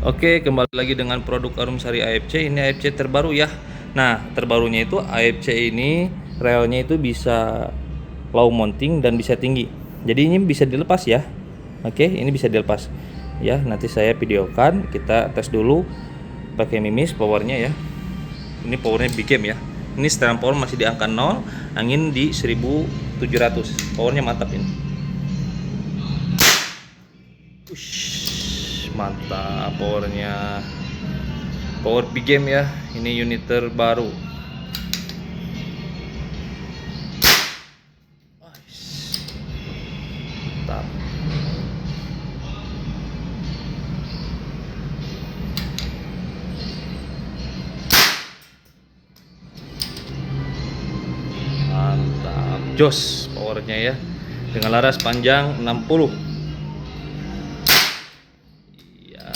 Oke, kembali lagi dengan produk Arumsari AFC. Ini AFC terbaru ya. Nah, terbarunya itu AFC ini relnya itu bisa low mounting dan bisa tinggi. Jadi ini bisa dilepas ya. Oke, ini bisa dilepas. Ya, nanti saya videokan. Kita tes dulu pakai mimis powernya ya. Ini powernya big game ya. Ini setelan power masih di angka 0, angin di 1700. Powernya mantap ini. Ush, mantap powernya. Power big game ya. Ini unit terbaru. Mantap. Mantap. Jos powernya ya. Dengan laras panjang 60. Iya.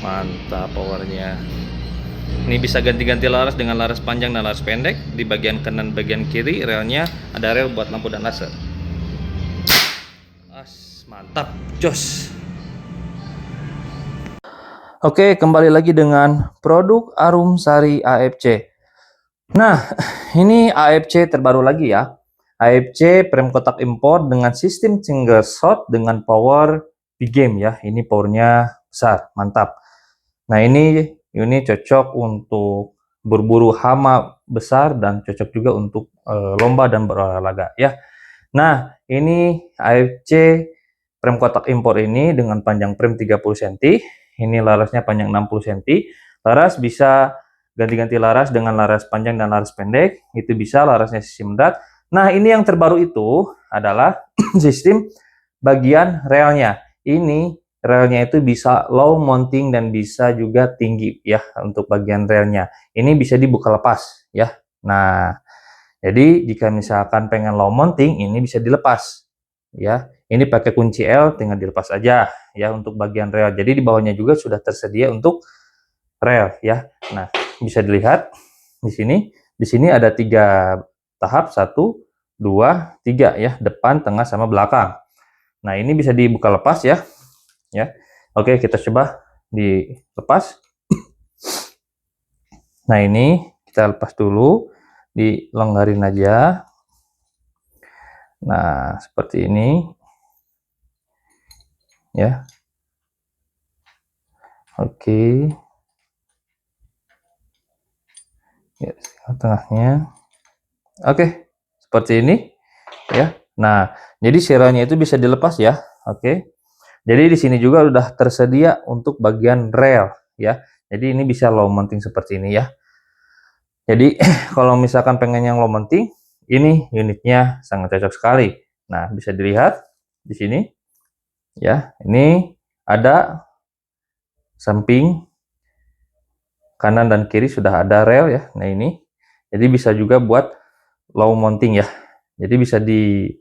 Mantap powernya. Ini bisa ganti-ganti laras dengan laras panjang dan laras pendek. Di bagian kanan bagian kiri relnya ada rel buat lampu dan laser. Mantap, jos. Oke, kembali lagi dengan produk Arumsari AFC. Nah, ini AFC terbaru lagi ya. AFC frame kotak impor dengan sistem single shot dengan power big game ya. Ini powernya besar, mantap. Nah, ini cocok untuk berburu hama besar dan cocok juga untuk lomba dan berolahraga ya. Nah, ini AFC frame kotak impor ini dengan panjang frame 30 cm. Ini larasnya panjang 60 cm. Laras bisa ganti-ganti laras dengan laras panjang dan laras pendek. Itu bisa larasnya sistem dat. Nah, ini yang terbaru itu adalah sistem bagian relnya. Ini relnya itu bisa low mounting dan bisa juga tinggi ya untuk bagian relnya. Ini bisa dibuka lepas ya. Nah, jadi jika misalkan pengen low mounting ini bisa dilepas ya. Ini pakai kunci L, tinggal dilepas aja ya untuk bagian rel. Jadi di bawahnya juga sudah tersedia untuk rel ya. Nah, bisa dilihat di sini. Di sini ada 3 tahap, 1, 2, 3 ya, depan, tengah sama belakang. Nah, ini bisa dibuka lepas ya. Ya. Oke, kita coba dilepas. Nah, ini kita lepas dulu, dilonggarin aja. Nah, seperti ini. Ya. Oke. Ya, tengahnya. Oke, seperti ini ya. Nah, jadi seranya itu bisa dilepas ya. Oke. Jadi di sini juga udah tersedia untuk bagian rel ya. Jadi ini bisa low mounting seperti ini ya. Jadi kalau misalkan pengen yang low mounting, ini unitnya sangat cocok sekali. Nah, bisa dilihat di sini ya. Ini ada samping kanan dan kiri sudah ada rel ya. Nah, ini jadi bisa juga buat low mounting ya. Jadi bisa di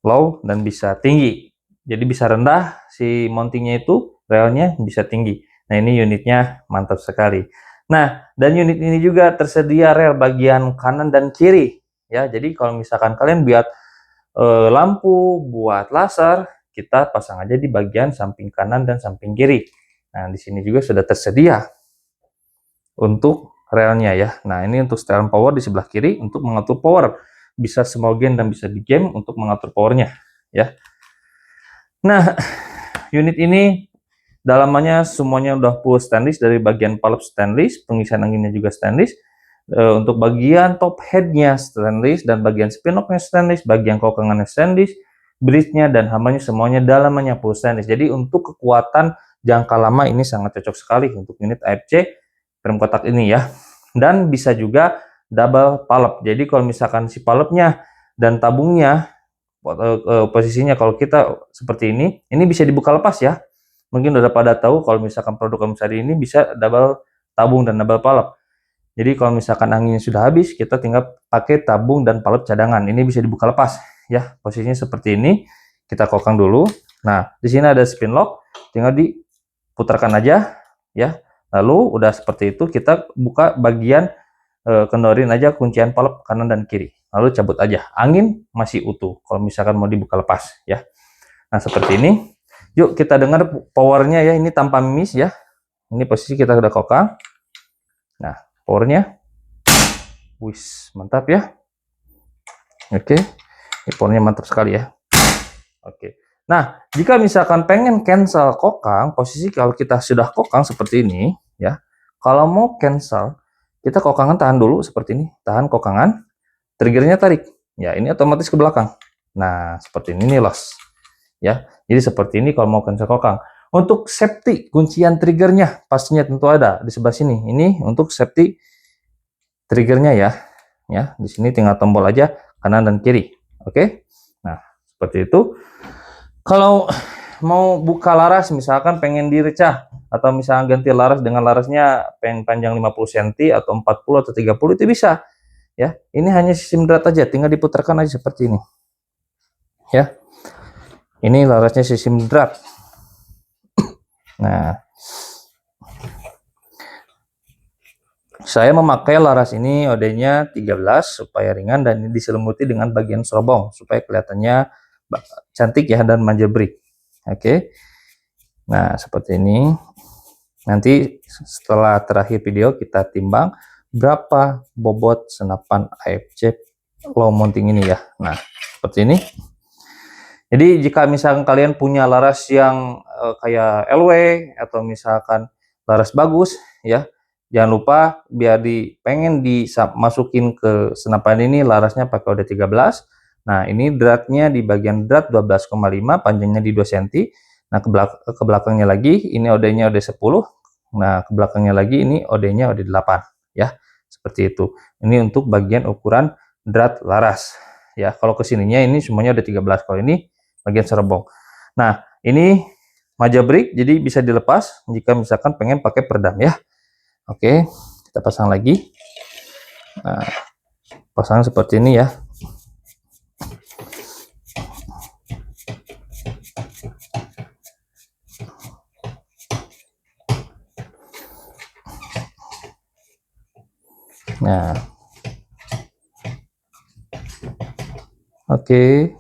low dan bisa tinggi. Jadi bisa rendah si mountingnya itu, relnya bisa tinggi. Nah, ini unitnya mantap sekali. Nah, dan unit ini juga tersedia rel bagian kanan dan kiri ya. Jadi kalau misalkan kalian buat lampu, buat laser, kita pasang aja di bagian samping kanan dan samping kiri. Nah, di sini juga sudah tersedia untuk relnya ya. Nah, ini untuk setelan power di sebelah kiri untuk mengatur power. Bisa small game dan bisa big game untuk mengatur powernya ya. Nah, unit ini dalamannya semuanya udah full stainless, dari bagian palep stainless, pengisian anginnya juga stainless. Untuk bagian top headnya stainless dan bagian spinlocknya stainless, bagian kokangannya stainless, bridge-nya dan hamanya semuanya dalamannya full stainless. Jadi untuk kekuatan jangka lama ini sangat cocok sekali untuk unit AFC frame kotak ini ya. Dan bisa juga double palep. Jadi kalau misalkan si palepnya dan tabungnya posisinya kalau kita seperti ini bisa dibuka lepas ya. Mungkin udah pada tahu kalau misalkan produk Arumsari ini bisa double tabung dan double palep. Jadi kalau misalkan anginnya sudah habis, kita tinggal pakai tabung dan palep cadangan. Ini bisa dibuka lepas ya. Posisinya seperti ini. Kita kokang dulu. Nah, di sini ada spin lock, tinggal diputarkan aja ya. Lalu udah seperti itu, kita buka bagian kendorin aja kuncian palep kanan dan kiri. Lalu cabut aja. Angin masih utuh kalau misalkan mau dibuka lepas ya. Nah, seperti ini. Yuk kita dengar powernya ya, ini tanpa miss ya. Ini posisi kita udah kokang. Nah, powernya. Wis, mantap ya. Oke. Ini powernya mantap sekali ya. Oke. Nah, jika misalkan pengen cancel kokang, posisi kalau kita sudah kokang seperti ini ya. Kalau mau cancel, kita kokangan tahan dulu seperti ini. Tahan kokangan, triggernya tarik. Ya, ini otomatis ke belakang. Nah, seperti ini nih, los. Ya. Jadi seperti ini kalau mau cancel kokang. Untuk safety kuncian triggernya pastinya tentu ada di sebelah sini. Ini untuk safety triggernya ya. Ya, di sini tinggal tombol aja kanan dan kiri. Oke. Nah, seperti itu. Kalau mau buka laras misalkan pengen direcah atau misalnya ganti laras dengan larasnya pengen panjang 50 cm atau 40 atau 30 itu bisa. Ya, ini hanya sistem drat aja, tinggal diputarkan aja seperti ini. Ya. Ini larasnya sistem drat. Nah, saya memakai laras ini OD-nya 13 supaya ringan dan ini diselimuti dengan bagian serobong supaya kelihatannya cantik ya dan manja break. Oke. Nah, seperti ini. Nanti setelah terakhir video kita timbang berapa bobot senapan AFC low mounting ini ya. Nah, seperti ini. Jadi jika misalkan kalian punya laras yang kayak LW atau misalkan laras bagus ya, jangan lupa biar pengen dimasukin ke senapan ini larasnya pakai OD 13. Nah, ini dratnya di bagian drat 12,5, panjangnya di 2 cm. Nah, ke belakangnya lagi ini OD-nya OD 10. Nah, ke belakangnya lagi ini OD-nya OD 8 ya. Seperti itu. Ini untuk bagian ukuran drat laras. Ya, kalau kesininya ini semuanya OD 13. Kalau ini bagian serobong. Nah, ini maja break jadi bisa dilepas jika misalkan pengen pakai peredam ya. Oke, kita pasang lagi. Nah, pasang seperti ini ya. Nah, oke.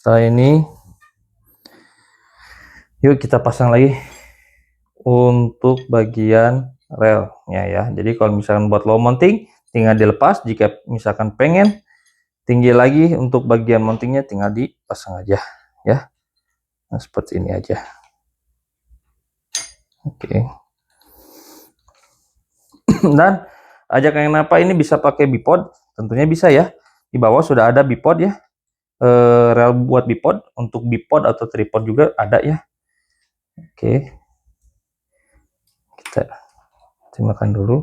Setelah ini, yuk kita pasang lagi untuk bagian relnya ya. Jadi kalau misalkan buat low mounting, tinggal dilepas. Jika misalkan pengen tinggi lagi untuk bagian mountingnya, tinggal dipasang aja ya. Nah, seperti ini aja. Oke. Dan ajak yang apa ini bisa pakai bipod, tentunya bisa ya. Di bawah sudah ada bipod ya. Rel buat bipod, untuk bipod atau tripod juga ada ya. Oke, kita timbangkan dulu.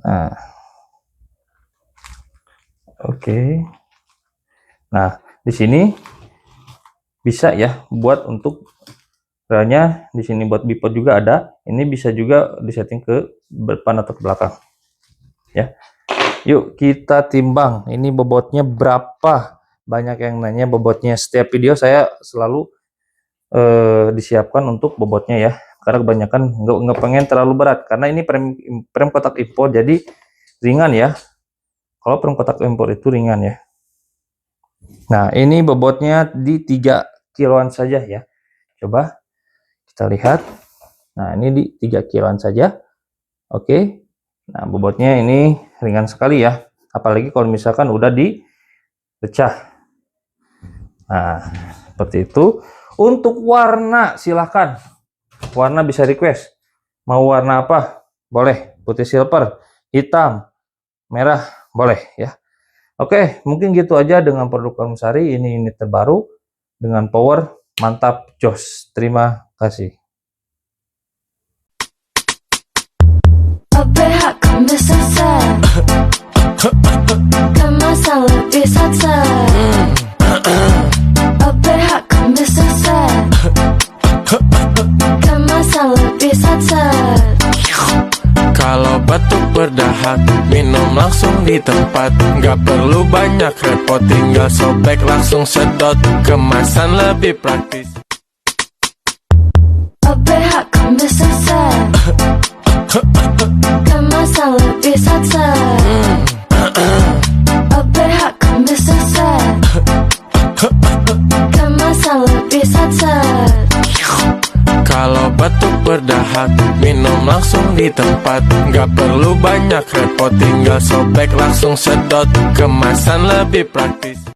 Nah, oke. Nah, di sini bisa ya buat untuk relnya, di sini buat bipod juga ada. Ini bisa juga disetting ke depan atau ke belakang ya. Yuk kita timbang ini bobotnya berapa. Banyak yang nanya bobotnya. Setiap video saya selalu disiapkan untuk bobotnya ya, karena kebanyakan nggak pengen terlalu berat karena ini frame kotak impor jadi ringan ya. Kalau frame kotak impor itu ringan ya. Nah, ini bobotnya di 3 kiloan saja ya. Coba kita lihat. Nah, ini di 3 kiloan saja. Oke. Nah, bobotnya ini ringan sekali ya, apalagi kalau misalkan udah dipecah. Nah, seperti itu. Untuk warna silahkan, warna bisa request, mau warna apa boleh, putih silver, hitam, merah boleh ya. Oke, mungkin gitu aja dengan produk Kamsari. Ini unit terbaru dengan power mantap jos. Terima kasih. Kemasan lebih kalau batuk berdahak, minum langsung di tempat. Nggak perlu banyak repot, tinggal sobek langsung sedot. Kemasan lebih praktis. Kemasan lebih sat-sat. kemasan lebih sat-sat. Kalau batuk berdahak, minum langsung di tempat. Gak perlu banyak repot, tinggal sobek langsung sedot. Kemasan lebih praktis.